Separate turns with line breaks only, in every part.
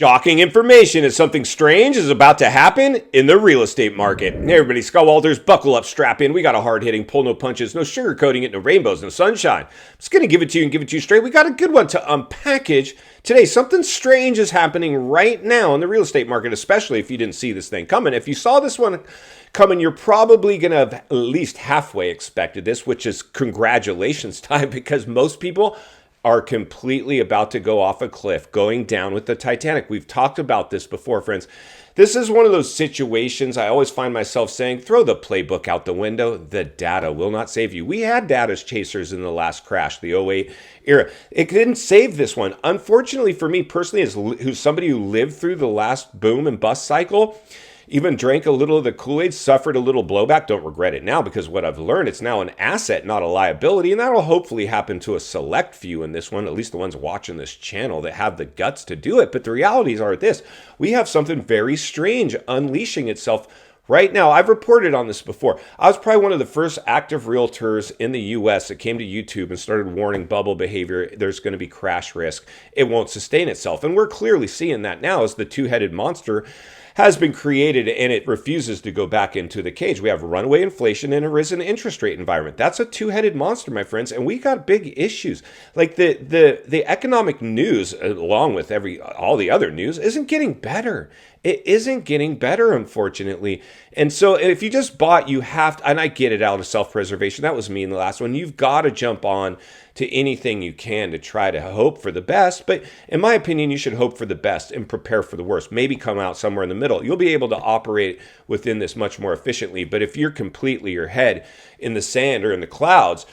Shocking information as something strange is about to happen in the real estate market. Hey everybody, Scott Walters, buckle up, strap in. We got a hard-hitting, pull no punches, no sugarcoating it, no rainbows, no sunshine. I'm just going to give it to you and give it to you straight. We got a good one to unpackage today. Something strange is happening right now in the real estate market, especially if you didn't see this thing coming. If you saw this one coming, you're probably going to have at least halfway expected this, which is congratulations time, because most people are completely about to go off a cliff, going down with the Titanic. We've talked about this before, friends. This is one of those situations I always find myself saying, throw the playbook out the window. The data will not save you. We had data chasers in the last crash, the '08 era. It didn't save this one. Unfortunately for me personally, as who's somebody who lived through the last boom and bust cycle, even drank a little of the Kool-Aid, suffered a little blowback. Don't regret it now, because what I've learned, it's now an asset, not a liability. And that'll hopefully happen to a select few in this one, at least the ones watching this channel that have the guts to do it. But the realities are this: we have something very strange unleashing itself right now. I've reported on this before. I was probably one of the first active realtors in the US that came to YouTube and started warning bubble behavior. There's going to be crash risk. It won't sustain itself. And we're clearly seeing that now as the two-headed monster has been created and it refuses to go back into the cage. We have runaway inflation and a risen interest rate environment. That's a two-headed monster, my friends, and we got big issues. Like the economic news, along with all the other news, isn't getting better. It isn't getting better, unfortunately. And so if you just bought, you have to, and I get it, out of self-preservation. That was me in the last one. You've got to jump on to anything you can to try to hope for the best. But in my opinion, you should hope for the best and prepare for the worst. Maybe come out somewhere in the middle. You'll be able to operate within this much more efficiently. But if you're completely your head in the sand or in the clouds,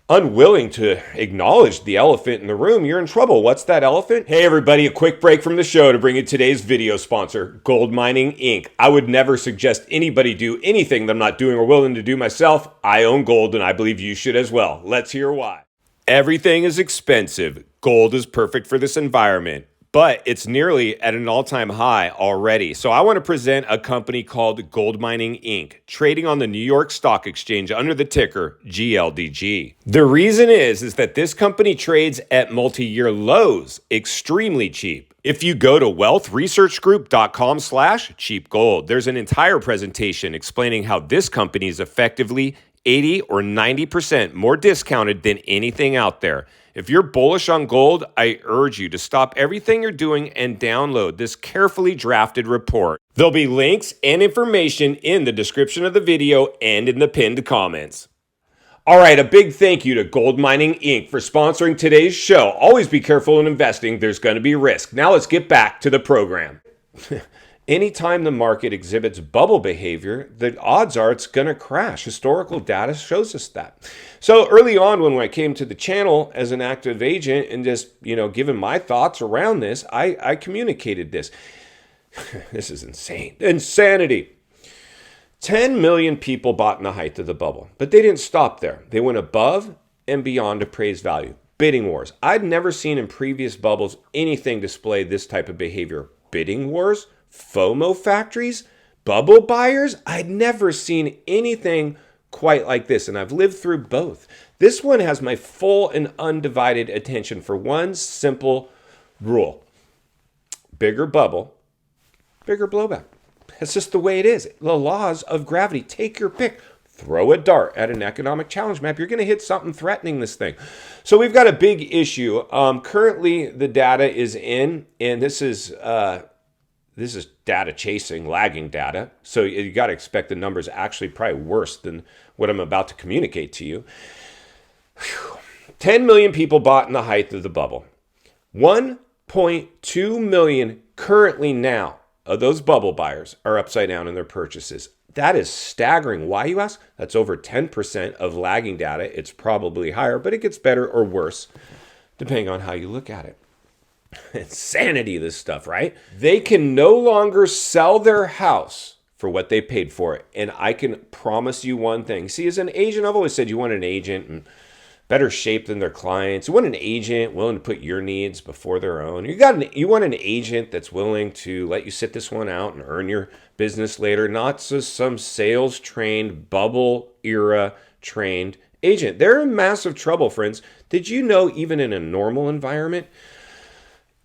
unwilling to acknowledge the elephant in the room, you're in trouble. What's that elephant? Hey everybody, a quick break from the show to bring you today's video sponsor, GoldMining Inc. I would never suggest anybody do anything that I'm not doing or willing to do myself. I own gold and I believe you should as well. Let's hear why. Everything is expensive. Gold is perfect for this environment, but it's nearly at an all-time high already. So I want to present a company called GoldMining Inc., trading on the New York Stock Exchange under the ticker GLDG. The reason is that this company trades at multi-year lows, extremely cheap. If you go to wealthresearchgroup.com/cheap gold, there's an entire presentation explaining how this company is effectively 80 or 90% more discounted than anything out there. If you're bullish on gold, I urge you to stop everything you're doing and download this carefully drafted report. There'll be links and information in the description of the video and in the pinned comments. All right, a big thank you to GoldMining Inc. for sponsoring today's show. Always be careful in investing. There's going to be risk. Now let's get back to the program. Anytime the market exhibits bubble behavior, the odds are it's going to crash. Historical data shows us that. So early on when I came to the channel as an active agent and just, giving my thoughts around this, I communicated this. This is insane. Insanity. 10 million people bought in the height of the bubble, but they didn't stop there. They went above and beyond appraised value. Bidding wars. I'd never seen in previous bubbles anything display this type of behavior. Bidding wars? FOMO factories, bubble buyers. I'd never seen anything quite like this, and I've lived through both. This one has my full and undivided attention for one simple rule: bigger bubble, bigger blowback. That's just the way it is. The laws of gravity. Take your pick. Throw a dart at an economic challenge map. You're going to hit something threatening this thing. So we've got a big issue. Currently, the data is in, and this is data chasing, lagging data. So you got to expect the numbers actually probably worse than what I'm about to communicate to you. 10 million people bought in the height of the bubble. 1.2 million currently now of those bubble buyers are upside down in their purchases. That is staggering. Why, you ask? That's over 10% of lagging data. It's probably higher, but it gets better or worse depending on how you look at it. Insanity, this stuff, right? They can no longer sell their house for what they paid for it. And I can promise you one thing. See, as an agent, I've always said you want an agent in better shape than their clients. You want an agent willing to put your needs before their own. You want an agent that's willing to let you sit this one out and earn your business later, not just some sales-trained, bubble-era trained agent. They're in massive trouble, friends. Did you know even in a normal environment,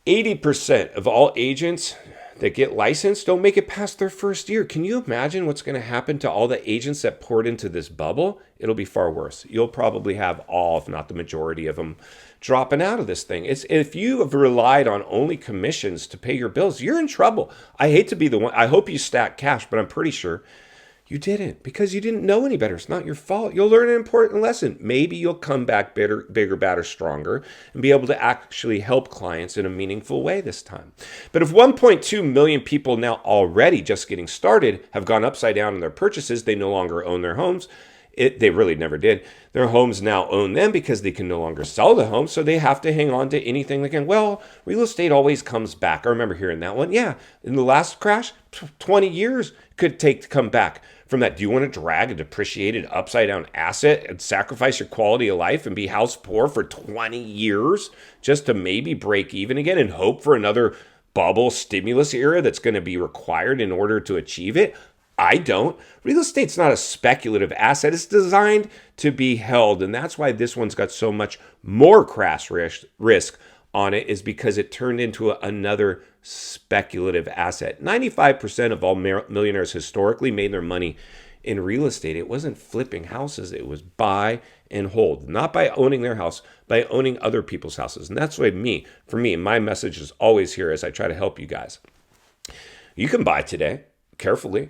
80% of all agents that get licensed don't make it past their first year. Can you imagine what's going to happen to all the agents that poured into this bubble? It'll be far worse. You'll probably have all, if not the majority of them, dropping out of this thing. If you have relied on only commissions to pay your bills, you're in trouble. I hate to be the one. I hope you stack cash, but I'm pretty sure you didn't, because you didn't know any better. It's not your fault. You'll learn an important lesson. Maybe you'll come back bigger, badder, stronger, and be able to actually help clients in a meaningful way this time. But if 1.2 million people now already just getting started have gone upside down in their purchases, they no longer own their homes. They really never did. Their homes now own them because they can no longer sell the home, so they have to hang on to anything they can. Well, real estate always comes back. I remember hearing that one. Yeah, in the last crash, 20 years could take to come back from that. Do you want to drag a depreciated upside down asset and sacrifice your quality of life and be house poor for 20 years just to maybe break even again and hope for another bubble stimulus era that's going to be required in order to achieve it? I don't. Real estate's not a speculative asset. It's designed to be held. And that's why this one's got so much more crash risk on it, is because it turned into another speculative asset. 95% of all millionaires historically made their money in real estate. It wasn't flipping houses. It was buy and hold, not by owning their house, by owning other people's houses. And that's why for me, my message is always here as I try to help you guys. You can buy today, carefully.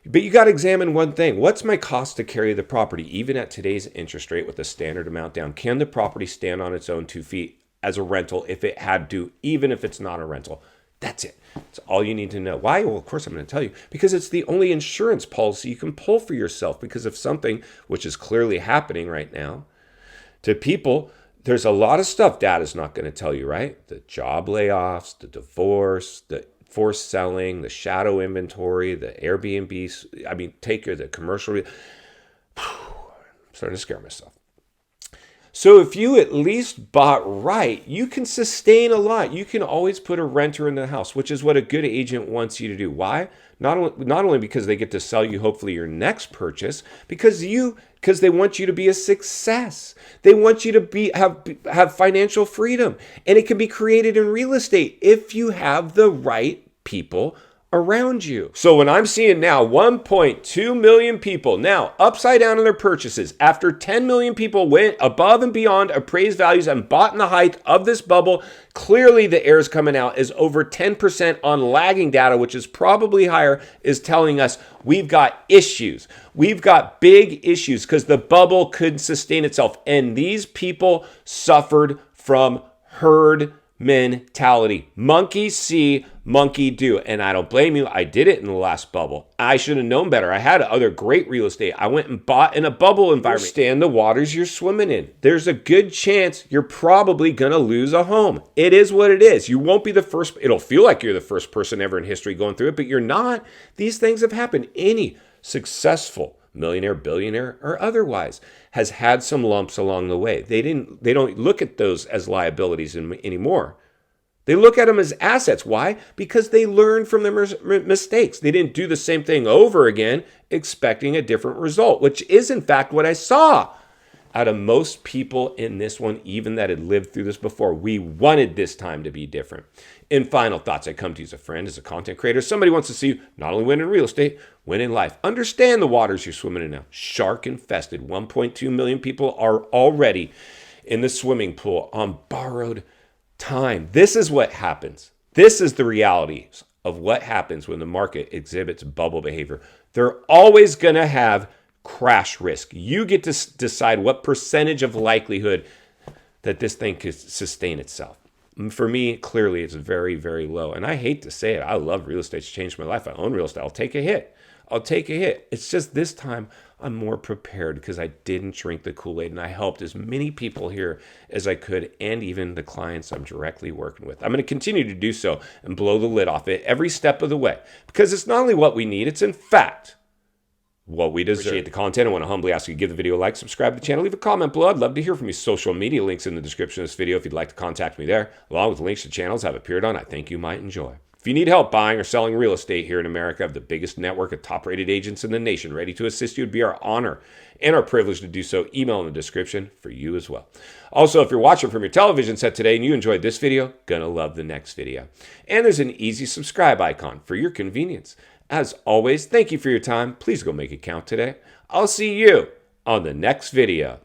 But you got to examine one thing. What's my cost to carry the property, even at today's interest rate with the standard amount down? Can the property stand on its own 2 feet as a rental if it had to, even if it's not a rental? That's it. That's all you need to know. Why? Well, of course I'm going to tell you. Because it's the only insurance policy you can pull for yourself. Because if something, which is clearly happening right now, to people, there's a lot of stuff data's not going to tell you, right? The job layoffs, the divorce, the forced selling, the shadow inventory, the Airbnbs. I mean, the commercial. I'm starting to scare myself. So if you at least bought right, you can sustain a lot. You can always put a renter in the house, which is what a good agent wants you to do. Why? Not only because they get to sell you hopefully your next purchase, because they want you to be a success. They want you to have financial freedom, and it can be created in real estate if you have the right people around you. So when I'm seeing now 1.2 million people now upside down in their purchases after 10 million people went above and beyond appraised values and bought in the height of this bubble, clearly the air is coming out is over 10% on lagging data, which is probably higher, is telling us we've got issues. We've got big issues because the bubble couldn't sustain itself. And these people suffered from herd mentality. Monkey see, monkey do. And I don't blame you. I did it in the last bubble. I should have known better. I had other great real estate. I went and bought in a bubble environment. Understand the waters you're swimming in. There's a good chance you're probably going to lose a home. It is what it is. You won't be the first. It'll feel like you're the first person ever in history going through it, but you're not. These things have happened. Any successful millionaire, billionaire, or otherwise, has had some lumps along the way. They don't look at those as liabilities anymore. They look at them as assets. Why? Because they learned from their mistakes. They didn't do the same thing over again, expecting a different result, which is in fact what I saw out of most people in this one, even that had lived through this before. We wanted this time to be different. In final thoughts, I come to you as a friend, as a content creator. Somebody wants to see you not only win in real estate, win in life. Understand the waters you're swimming in now. Shark infested. 1.2 million people are already in the swimming pool on borrowed time. This is what happens. This is the reality of what happens when the market exhibits bubble behavior. They're always going to have crash risk. You get to decide what percentage of likelihood that this thing could sustain itself. For me, clearly, it's very, very low. And I hate to say it. I love real estate. It's changed my life. I own real estate. I'll take a hit. It's just this time I'm more prepared because I didn't drink the Kool-Aid and I helped as many people here as I could, and even the clients I'm directly working with. I'm going to continue to do so and blow the lid off it every step of the way, because it's not only what we need, it's in fact what we deserve. Appreciate the content. I want to humbly ask you to give the video a like, subscribe to the channel, leave a comment below. I'd love to hear from you. Social media links in the description of this video if you'd like to contact me there, along with links to channels I've appeared on I think you might enjoy. If you need help buying or selling real estate here in America, I have the biggest network of top-rated agents in the nation ready to assist you. It'd be our honor and our privilege to do so. Email in the description for you as well. Also, if you're watching from your television set today and you enjoyed this video, gonna love the next video. And there's an easy subscribe icon for your convenience. As always, thank you for your time. Please go make it count today. I'll see you on the next video.